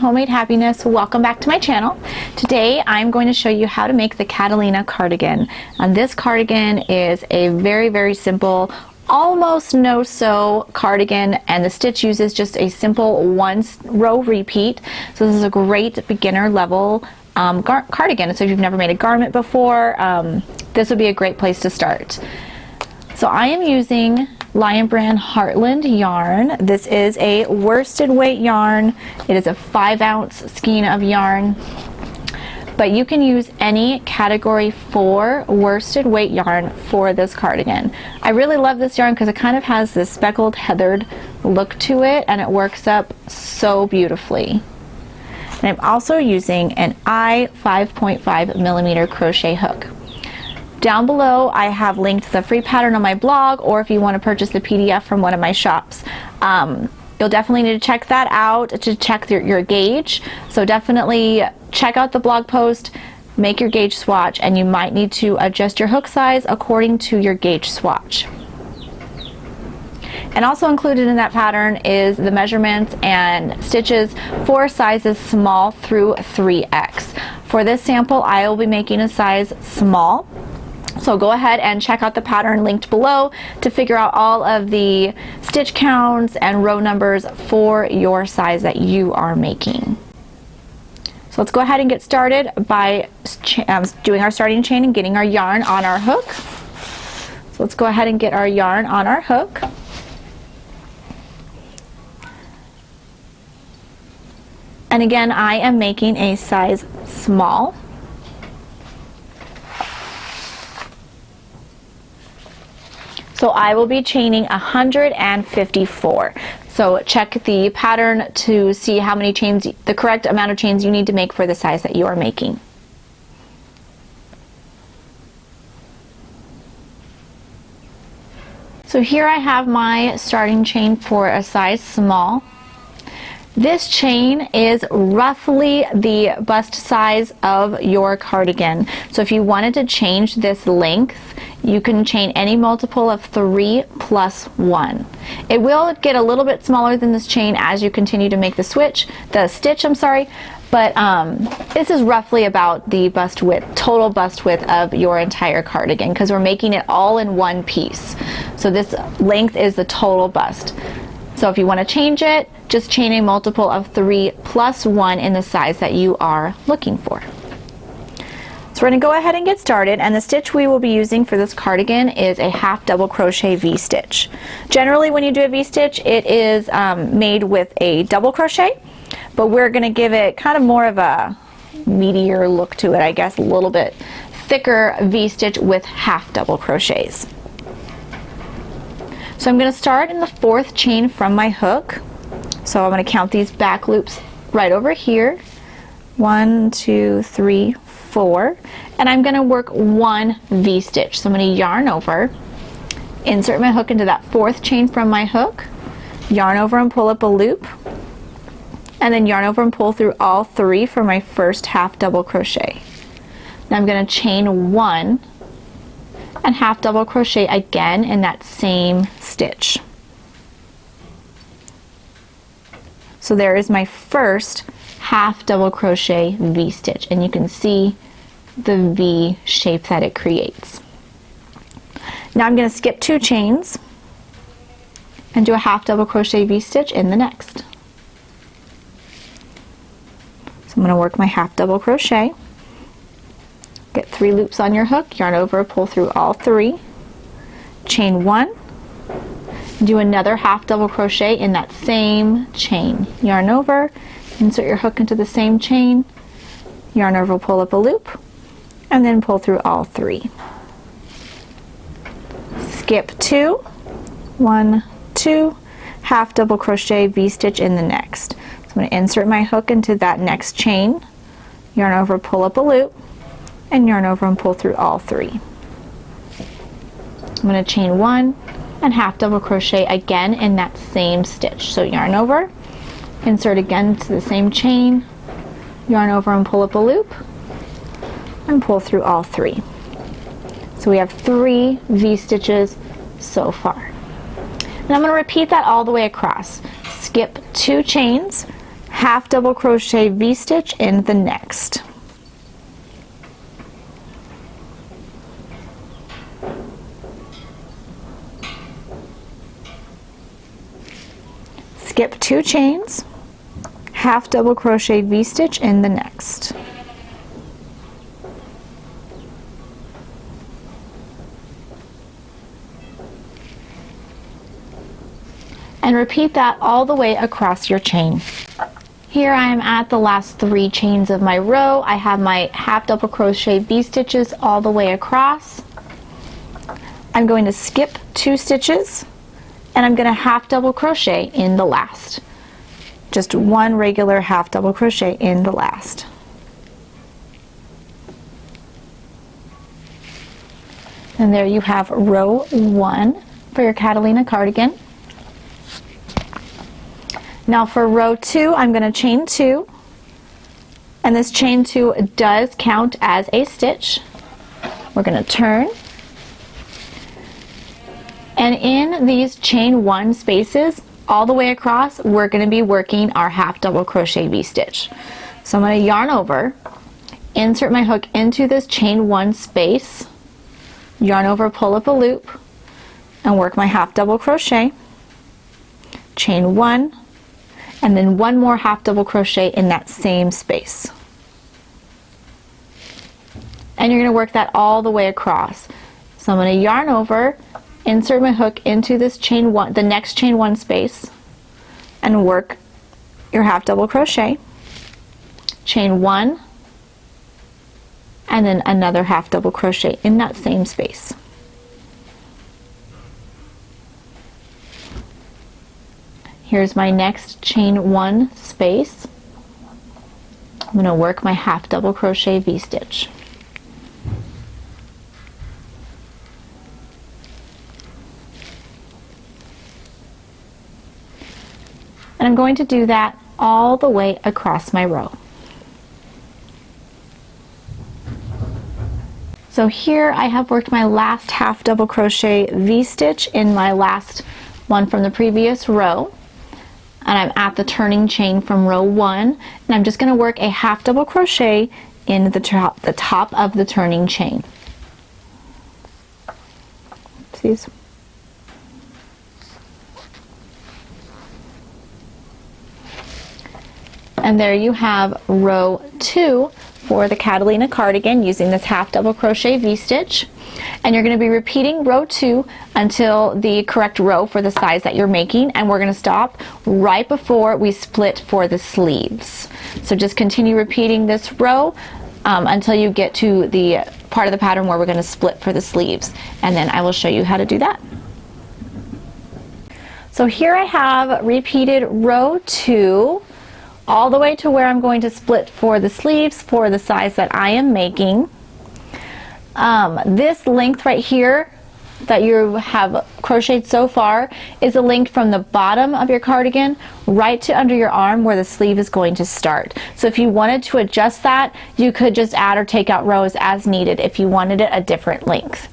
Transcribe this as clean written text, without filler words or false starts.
Homemade Happiness. Welcome back to my channel. Today I'm going to show you how to make the Catalina cardigan. This cardigan is a very simple, almost no sew cardigan, and the stitch uses just a simple one row repeat. So this is a great beginner level cardigan. So if you've never made a garment before, this would be a great place to start. So I am using Lion Brand Heartland yarn. This is a worsted weight yarn. It is a 5-ounce skein of yarn, but you can use any category 4 worsted weight yarn for this cardigan. I really love this yarn because it kind of has this speckled heathered look to it, and it works up so beautifully. And I'm also using an I 5.5 millimeter crochet hook. Down below I have linked the free pattern on my blog, or if you want to purchase the PDF from one of my shops. You'll definitely need to check that out to check your gauge. So definitely check out the blog post, make your gauge swatch, and you might need to adjust your hook size according to your gauge swatch. And also included in that pattern is the measurements and stitches for sizes small through 3X. For this sample I will be making a size small. So go ahead and check out the pattern linked below to figure out all of the stitch counts and row numbers for your size that you are making. So let's go ahead and get started by doing our starting chain and getting our yarn on our hook. So let's go ahead and get our yarn on our hook. And again, I am making a size small. So I will be chaining 154. So check the pattern to see how many chains, the correct amount of chains you need to make for the size that you are making. So here I have my starting chain for a size small. This chain is roughly the bust size of your cardigan. So if you wanted to change this length, you can chain any multiple of 3 plus 1. It will get a little bit smaller than this chain as you continue to make the stitch, but this is roughly about the bust width, total bust width of your entire cardigan, because we're making it all in one piece. So this length is the total bust. So if you want to change it, just chain a multiple of 3 plus 1 in the size that you are looking for. So we're going to go ahead and get started, and the stitch we will be using for this cardigan is a half double crochet V-stitch. Generally when you do a V-stitch, it is made with a double crochet, but we're going to give it kind of more of a meatier look to it, I guess, a little bit thicker V-stitch with half double crochets. So I'm going to start in the 4th chain from my hook. So I'm going to count these back loops right over here. 1, 2, 3, 4. And I'm going to work 1 V-stitch. So I'm going to yarn over, insert my hook into that 4th chain from my hook, yarn over and pull up a loop, and then yarn over and pull through all 3 for my first half double crochet. Now I'm going to chain 1 and half double crochet again in that same stitch. So there is my first half double crochet V-stitch, and you can see the V shape that it creates. Now I'm going to skip 2 chains and do a half double crochet V-stitch in the next. So I'm going to work my half double crochet. Get 3 loops on your hook, yarn over, pull through all 3, chain 1, do another half double crochet in that same chain, yarn over, insert your hook into the same chain, yarn over, pull up a loop, and then pull through all 3. Skip 2, 1, 2, half double crochet V-stitch in the next. So I'm going to insert my hook into that next chain, yarn over, pull up a loop, and yarn over and pull through all 3. I'm going to chain 1 and half double crochet again in that same stitch. So yarn over, insert again to the same chain, yarn over and pull up a loop, and pull through all 3. So we have 3 V-stitches so far. And I'm going to repeat that all the way across. Skip 2 chains, half double crochet V-stitch in the next. Skip 2 chains, half double crochet V-stitch in the next. And repeat that all the way across your chain. Here I am at the last 3 chains of my row. I have my half double crochet V-stitches all the way across. I'm going to skip 2 stitches and I'm going to half double crochet in the last. Just 1 regular half double crochet in the last. And there you have row 1 for your Catalina cardigan. Now for row 2, I'm going to chain 2, and this chain 2 does count as a stitch. We're going to turn, and in these chain 1 spaces all the way across, we're going to be working our half double crochet V-stitch. So I'm going to yarn over, insert my hook into this chain 1 space, yarn over, pull up a loop, and work my half double crochet, chain 1, and then 1 more half double crochet in that same space. And you're going to work that all the way across. So I'm going to yarn over, insert my hook into this chain 1, the next chain 1 space, and work your half double crochet, chain 1, and then another half double crochet in that same space. Here's my next chain 1 space. I'm going to work my half double crochet V-stitch. And I'm going to do that all the way across my row. So here I have worked my last half double crochet V-stitch in my last one from the previous row, and I'm at the turning chain from row 1, and I'm just going to work a half double crochet in the top of the turning chain. Oopsies. And there you have row 2 for the Catalina cardigan using this half double crochet V-stitch. And you're going to be repeating row 2 until the correct row for the size that you're making, and we're going to stop right before we split for the sleeves. So just continue repeating this row until you get to the part of the pattern where we're going to split for the sleeves, and then I will show you how to do that. So here I have repeated row 2 all the way to where I'm going to split for the sleeves for the size that I am making. This length right here that you have crocheted so far is a length from the bottom of your cardigan right to under your arm where the sleeve is going to start. So if you wanted to adjust that, you could just add or take out rows as needed if you wanted it a different length.